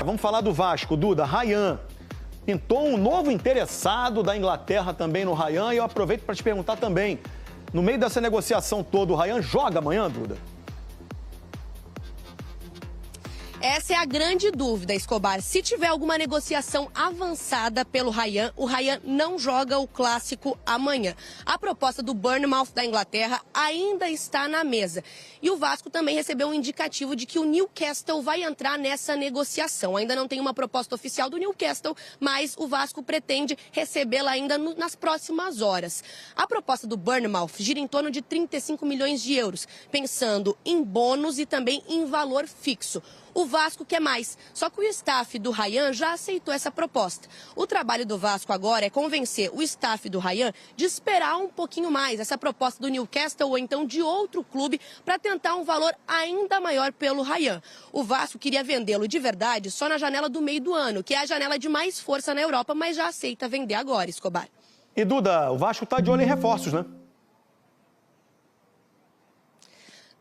vamos falar do Vasco. Duda, Ryan. Pintou um novo interessado da Inglaterra também no Ryan. E eu aproveito para te perguntar também, no meio dessa negociação toda, o Ryan joga amanhã, Duda? Essa é a grande dúvida, Escobar. Se tiver alguma negociação avançada pelo Ryan, o Ryan não joga o clássico amanhã. A proposta do Bournemouth da Inglaterra ainda está na mesa. E o Vasco também recebeu um indicativo de que o Newcastle vai entrar nessa negociação. Ainda não tem uma proposta oficial do Newcastle, mas o Vasco pretende recebê-la ainda nas próximas horas. A proposta do Bournemouth gira em torno de 35 milhões de euros, pensando em bônus e também em valor fixo. O Vasco quer mais, só que o staff do Ryan já aceitou essa proposta. O trabalho do Vasco agora é convencer o staff do Ryan de esperar um pouquinho mais essa proposta do Newcastle ou então de outro clube para tentar um valor ainda maior pelo Ryan. O Vasco queria vendê-lo de verdade só na janela do meio do ano, que é a janela de mais força na Europa, mas já aceita vender agora, Escobar. E Duda, o Vasco está de olho em reforços, né?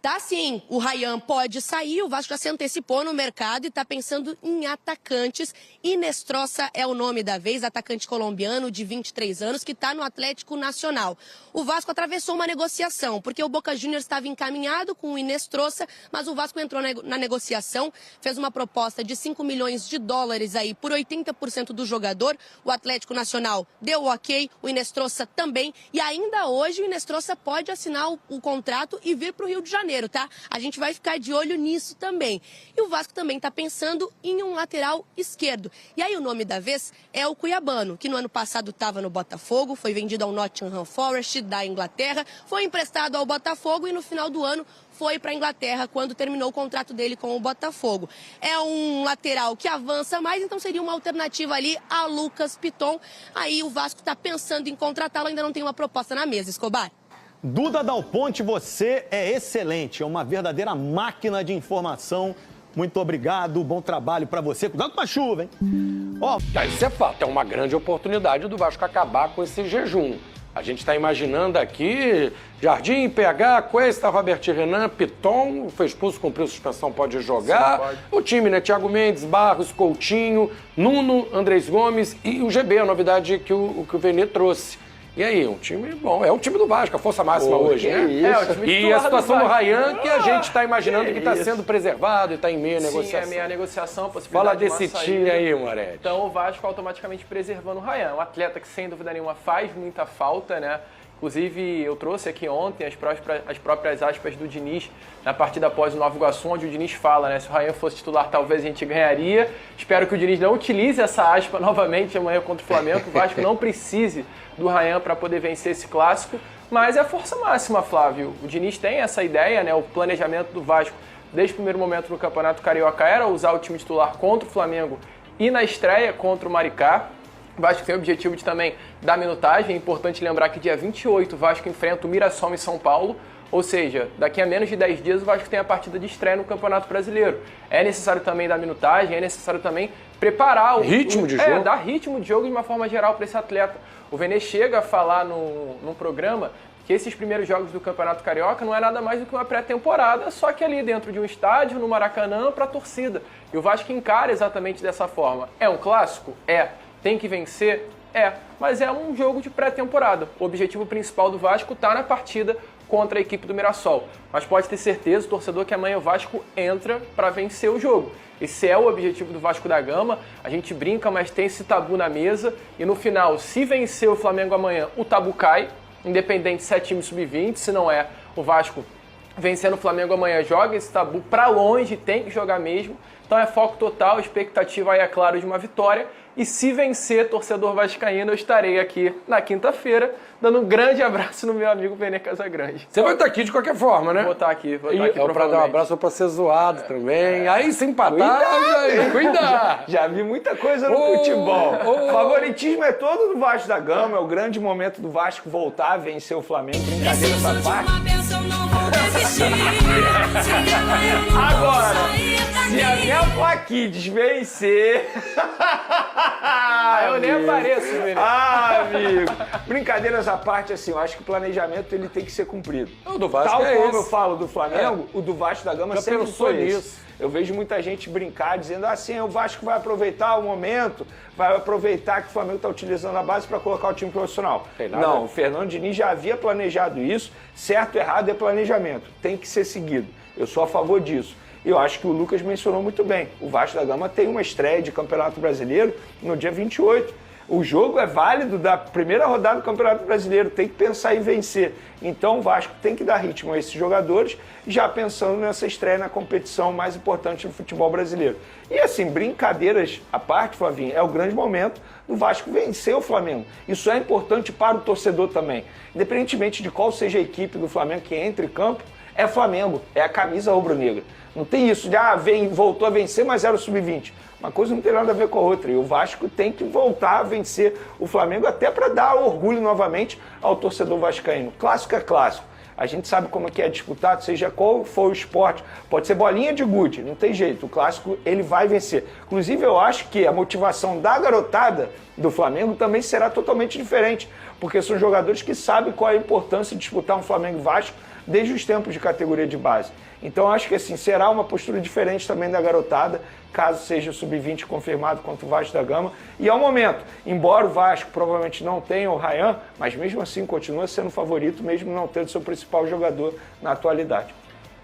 Tá sim, o Ryan pode sair, o Vasco já se antecipou no mercado e está pensando em atacantes. Inestrosa é o nome da vez, atacante colombiano de 23 anos que está no Atlético Nacional. O Vasco atravessou uma negociação, porque o Boca Juniors estava encaminhado com o Inestrosa, mas o Vasco entrou na negociação, fez uma proposta de 5 milhões de dólares aí por 80% do jogador. O Atlético Nacional deu o ok, o Inestrosa também, e ainda hoje o Inestrosa pode assinar o contrato e vir para o Rio de Janeiro. Tá? A gente vai ficar de olho nisso também. E o Vasco também está pensando em um lateral esquerdo. E aí o nome da vez é o Cuiabano, que no ano passado estava no Botafogo, foi vendido ao Nottingham Forest da Inglaterra, foi emprestado ao Botafogo e no final do ano foi para a Inglaterra quando terminou o contrato dele com o Botafogo. É um lateral que avança mais, então seria uma alternativa ali a Lucas Piton. Aí o Vasco está pensando em contratá-lo, ainda não tem uma proposta na mesa, Escobar. Duda Dal Ponte, você é excelente, é uma verdadeira máquina de informação. Muito obrigado, bom trabalho para você. Cuidado com a chuva, hein? Isso é fato, é uma grande oportunidade do Vasco acabar com esse jejum. A gente está imaginando aqui, Jardim, PH, Cuesta, Robert Renan, Piton, foi expulso, cumpriu suspensão, pode jogar. Sim, pode. O time, né? Thiago Mendes, Barros, Coutinho, Nuno, Andrés Gomes e o GB, a novidade que o Vene trouxe. E aí, um time bom. É o time do Vasco, a força máxima hoje, né? Isso. E a situação do Ryan, que a gente está imaginando que está sendo preservado e está em meia negociação. Sim, é meia negociação, Fala desse time aí, Moretti. Então o Vasco automaticamente preservando o Ryan. Um atleta que, sem dúvida nenhuma, faz muita falta, né? Inclusive, eu trouxe aqui ontem as próprias aspas do Diniz na partida após o Nova Iguaçu, onde o Diniz fala, né? Se o Ryan fosse titular, talvez a gente ganharia. Espero que o Diniz não utilize essa aspa novamente amanhã contra o Flamengo. O Vasco não precise do Ryan para poder vencer esse clássico. Mas é a força máxima, Flávio. O Diniz tem essa ideia, né? O planejamento do Vasco, desde o primeiro momento no Campeonato Carioca, era usar o time titular contra o Flamengo e na estreia contra o Maricá. O Vasco tem o objetivo de também dar minutagem. É importante lembrar que dia 28 o Vasco enfrenta o Mirassol em São Paulo. Ou seja, daqui a menos de 10 dias o Vasco tem a partida de estreia no Campeonato Brasileiro. É necessário também dar minutagem, é necessário também preparar ritmo de jogo. Dar ritmo de jogo de uma forma geral para esse atleta. O Vene chega a falar num programa que esses primeiros jogos do Campeonato Carioca não é nada mais do que uma pré-temporada, só que ali dentro de um estádio, no Maracanã, para a torcida. E o Vasco encara exatamente dessa forma. É um clássico? É. Tem que vencer? É. Mas é um jogo de pré-temporada. O objetivo principal do Vasco está na partida contra a equipe do Mirassol. Mas pode ter certeza, o torcedor, que amanhã o Vasco entra para vencer o jogo. Esse é o objetivo do Vasco da Gama. A gente brinca, mas tem esse tabu na mesa. E no final, se vencer o Flamengo amanhã, o tabu cai. Independente se é time sub-20, se não é, o Vasco vencendo o Flamengo amanhã joga esse tabu para longe, tem que jogar mesmo. Então é foco total, expectativa aí, é claro, de uma vitória. E se vencer, torcedor vascaíno, eu estarei aqui na quinta-feira, dando um grande abraço no meu amigo Vene Casagrande. Você vai estar aqui de qualquer forma, né? Vou estar aqui para dar um abraço ou para ser zoado também. Aí, se empatar, cuidado. Já vi muita coisa no futebol. O favoritismo é todo do Vasco da Gama, é o grande momento do Vasco voltar a vencer o Flamengo. Brincadeira essa parte. Agora, se a minha placa Kids, vencer. Eu nem apareço, menino. Amigo. Brincadeiras à parte, assim, eu acho que o planejamento ele tem que ser cumprido. O do Vasco Tal é como esse. eu falo do Flamengo, o do Vasco da Gama Já sempre pensou foi esse. nisso? Eu vejo muita gente brincar, dizendo assim, o Vasco vai aproveitar o momento, vai aproveitar que o Flamengo está utilizando a base para colocar o time profissional. Não, o Fernando Diniz já havia planejado isso, certo ou errado é planejamento, tem que ser seguido. Eu sou a favor disso. E eu acho que o Lucas mencionou muito bem. O Vasco da Gama tem uma estreia de Campeonato Brasileiro no dia 28. O jogo é válido da primeira rodada do Campeonato Brasileiro, tem que pensar em vencer. Então o Vasco tem que dar ritmo a esses jogadores, já pensando nessa estreia na competição mais importante do futebol brasileiro. E assim, brincadeiras à parte, Flavinho, é o grande momento do Vasco vencer o Flamengo. Isso é importante para o torcedor também. Independentemente de qual seja a equipe do Flamengo que entre em campo, é Flamengo, é a camisa rubro-negra. Não tem isso de, voltou a vencer, mas era o sub-20. Uma coisa não tem nada a ver com a outra. E o Vasco tem que voltar a vencer o Flamengo até para dar orgulho novamente ao torcedor vascaíno. Clássico é clássico. A gente sabe como é que é disputado, seja qual for o esporte. Pode ser bolinha de gude, não tem jeito. O clássico, ele vai vencer. Inclusive, eu acho que a motivação da garotada do Flamengo também será totalmente diferente. Porque são jogadores que sabem qual é a importância de disputar um Flamengo e Vasco desde os tempos de categoria de base. Então, acho que assim, será uma postura diferente também da garotada, caso seja o sub-20 confirmado contra o Vasco da Gama. E ao momento, embora o Vasco provavelmente não tenha o Ryan, mas mesmo assim continua sendo favorito, mesmo não tendo seu principal jogador na atualidade.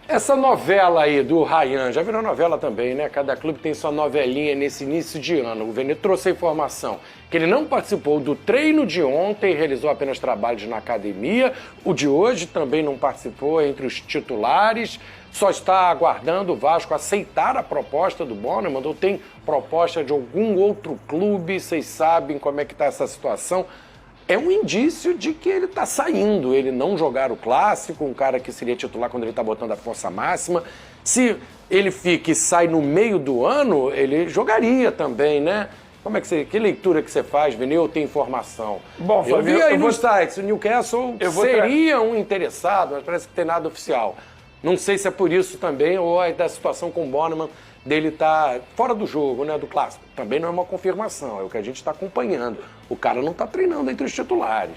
Essa novela aí do Ryan, já virou novela também, né? Cada clube tem sua novelinha nesse início de ano. O Vene trouxe a informação que ele não participou do treino de ontem, realizou apenas trabalhos na academia. O de hoje também não participou entre os titulares. Só está aguardando o Vasco aceitar a proposta do Bornemann, ou tem proposta de algum outro clube, vocês sabem como é que está essa situação. É um indício de que ele está saindo, ele não jogar o clássico, um cara que seria titular quando ele está botando a força máxima. Se ele fica e sai no meio do ano, ele jogaria também, né? Como é que leitura que você faz, Vini? Eu tenho informação. Bom, eu vi aí nos sites, o Newcastle seria um interessado, mas parece que tem nada oficial. Não sei se é por isso também, ou é da situação com o Bornemann, dele estar fora do jogo, né, do clássico. Também não é uma confirmação, é o que a gente está acompanhando. O cara não está treinando entre os titulares.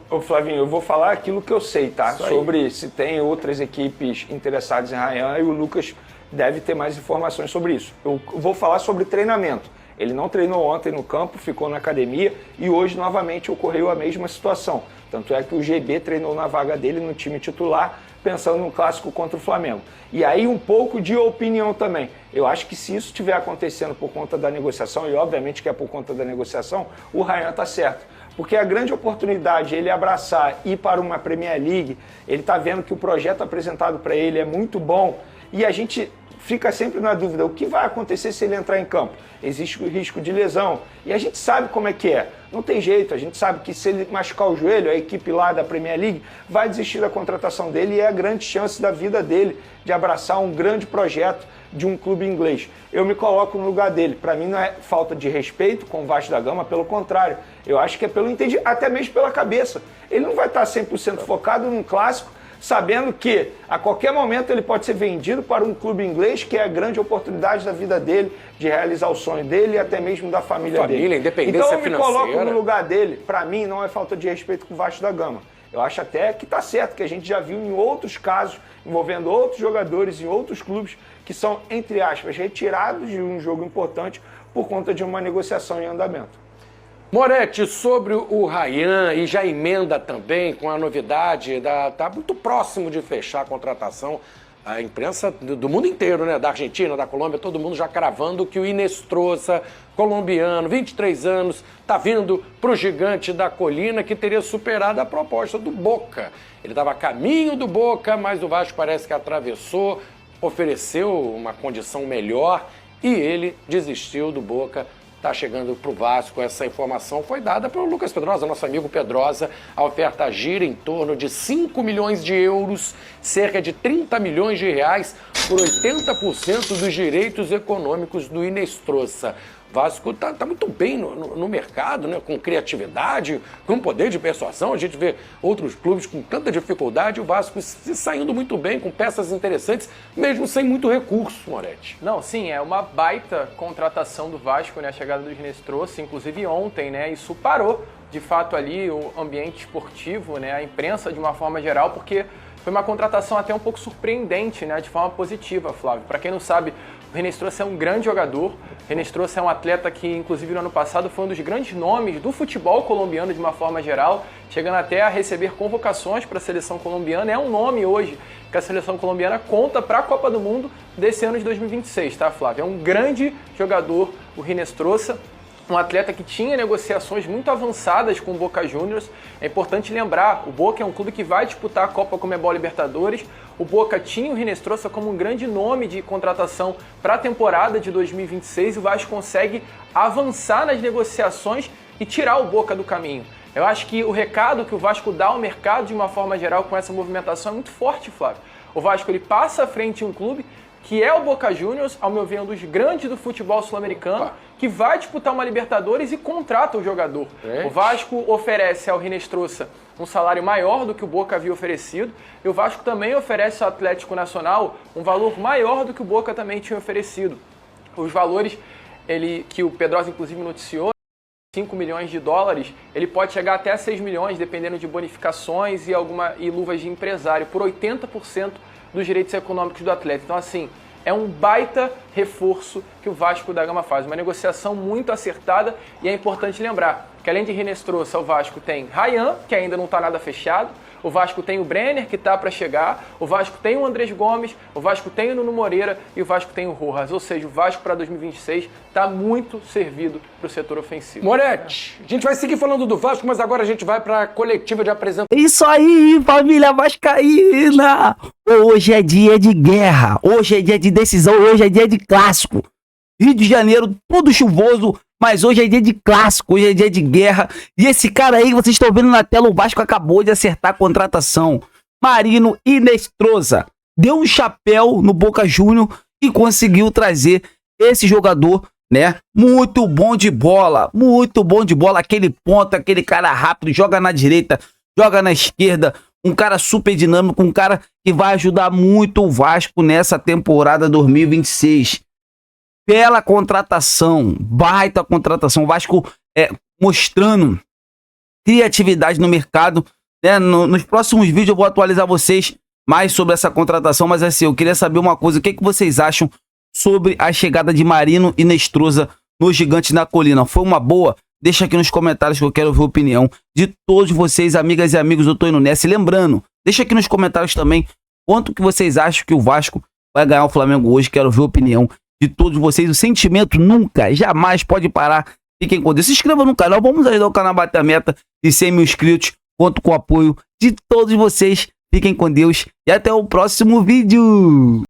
Ô Flavinho, eu vou falar aquilo que eu sei, tá? Sobre se tem outras equipes interessadas em Ryan, e o Lucas deve ter mais informações sobre isso. Eu vou falar sobre treinamento. Ele não treinou ontem no campo, ficou na academia e hoje novamente ocorreu a mesma situação. Tanto é que o GB treinou na vaga dele no time titular, pensando no clássico contra o Flamengo. E aí um pouco de opinião também. Eu acho que se isso estiver acontecendo por conta da negociação, e obviamente que é por conta da negociação, o Ryan está certo. Porque a grande oportunidade ele abraçar e ir para uma Premier League, ele está vendo que o projeto apresentado para ele é muito bom e a gente fica sempre na dúvida, o que vai acontecer se ele entrar em campo? Existe o risco de lesão. E a gente sabe como é que é. Não tem jeito, a gente sabe que se ele machucar o joelho, a equipe lá da Premier League vai desistir da contratação dele e é a grande chance da vida dele de abraçar um grande projeto de um clube inglês. Eu me coloco no lugar dele. Para mim não é falta de respeito com o Vasco da Gama, pelo contrário. Eu acho que é pelo entendimento, até mesmo pela cabeça. Ele não vai estar 100% focado num clássico, sabendo que a qualquer momento ele pode ser vendido para um clube inglês, que é a grande oportunidade da vida dele, de realizar o sonho dele e até mesmo da família dele. Independência financeira. Então eu me coloco no lugar dele. Para mim não é falta de respeito com o Vasco da Gama. Eu acho até que está certo, que a gente já viu em outros casos, envolvendo outros jogadores em outros clubes, que são, entre aspas, retirados de um jogo importante por conta de uma negociação em andamento. Moretti, sobre o Ryan, e já emenda também com a novidade, está muito próximo de fechar a contratação, a imprensa do mundo inteiro, né? Da Argentina, da Colômbia, todo mundo já cravando que o Inestrosa, colombiano, 23 anos, está vindo para o Gigante da Colina, que teria superado a proposta do Boca. Ele estava a caminho do Boca, mas o Vasco parece que atravessou, ofereceu uma condição melhor e ele desistiu do Boca. Está chegando para o Vasco. Essa informação foi dada pelo Lucas Pedrosa, nosso amigo Pedrosa. A oferta gira em torno de 5 milhões de euros, cerca de 30 milhões de reais por 80% dos direitos econômicos do Inestrosa. O Vasco tá muito bem no mercado, né? Com criatividade, com poder de persuasão. A gente vê outros clubes com tanta dificuldade, o Vasco se saindo muito bem, com peças interessantes, mesmo sem muito recurso, Moretti. Não, sim, é uma baita contratação do Vasco, né? A chegada do Inestrosa, inclusive ontem, né? Isso parou, de fato, ali o ambiente esportivo, né? A imprensa de uma forma geral, porque foi uma contratação até um pouco surpreendente, né? De forma positiva, Flávio. Para quem não sabe, o Inestrosa é um grande jogador. O Inestrosa é um atleta que, inclusive, no ano passado foi um dos grandes nomes do futebol colombiano de uma forma geral, chegando até a receber convocações para a seleção colombiana. É um nome hoje que a seleção colombiana conta para a Copa do Mundo desse ano de 2026, tá, Flávio? É um grande jogador, o Inestrosa. Um atleta que tinha negociações muito avançadas com o Boca Juniors. É importante lembrar, o Boca é um clube que vai disputar a Copa Conmebol Libertadores. O Boca tinha o Inestrosa como um grande nome de contratação para a temporada de 2026. O Vasco consegue avançar nas negociações e tirar o Boca do caminho. Eu acho que o recado que o Vasco dá ao mercado de uma forma geral com essa movimentação é muito forte, Flávio. O Vasco ele passa à frente de um clube que é o Boca Juniors, ao meu ver, um dos grandes do futebol sul-americano, que vai disputar uma Libertadores e contrata o jogador. O Vasco oferece ao Inestrosa um salário maior do que o Boca havia oferecido, e o Vasco também oferece ao Atlético Nacional um valor maior do que o Boca também tinha oferecido. Os valores que o Pedrosa, inclusive, noticiou, 5 milhões de dólares, ele pode chegar até 6 milhões, dependendo de bonificações e luvas de empresário, por 80% dos direitos econômicos do atleta. Então, assim, é um baita reforço que o Vasco da Gama faz. Uma negociação muito acertada, e é importante lembrar que, além de Inestrosa, o Vasco tem Ryan, que ainda não está nada fechado, o Vasco tem o Brenner, que está para chegar, o Vasco tem o Andrés Gomes, o Vasco tem o Nuno Moreira e o Vasco tem o Rojas. Ou seja, o Vasco para 2026 está muito servido para o setor ofensivo. Moretti, a gente vai seguir falando do Vasco, mas agora a gente vai para a coletiva de apresentação. Isso aí, família vascaína! Hoje é dia de guerra, hoje é dia de decisão, hoje é dia de clássico. Rio de Janeiro, tudo chuvoso, mas hoje é dia de clássico, hoje é dia de guerra. E esse cara aí, vocês estão vendo na tela, o Vasco acabou de acertar a contratação. Marino Inestrosa deu um chapéu no Boca Juniors e conseguiu trazer esse jogador, né? Muito bom de bola, aquele ponta, aquele cara rápido, joga na direita, joga na esquerda, um cara super dinâmico, um cara que vai ajudar muito o Vasco nessa temporada 2026. Bela contratação, baita contratação, o Vasco mostrando criatividade no mercado, né? Nos próximos vídeos eu vou atualizar vocês mais sobre essa contratação, mas assim, eu queria saber uma coisa, o que vocês acham sobre a chegada de Marino Inestrosa no Gigante da Colina? Foi uma boa? Deixa aqui nos comentários que eu quero ver a opinião de todos vocês, amigas e amigos do Tô Indo Nessa. E lembrando, deixa aqui nos comentários também quanto que vocês acham que o Vasco vai ganhar o Flamengo hoje, quero ver a opinião de todos vocês. O sentimento nunca, jamais pode parar. Fiquem com Deus. Se inscreva no canal. Vamos ajudar o canal a bater a meta de 100 mil inscritos. Conto com o apoio de todos vocês. Fiquem com Deus e até o próximo vídeo.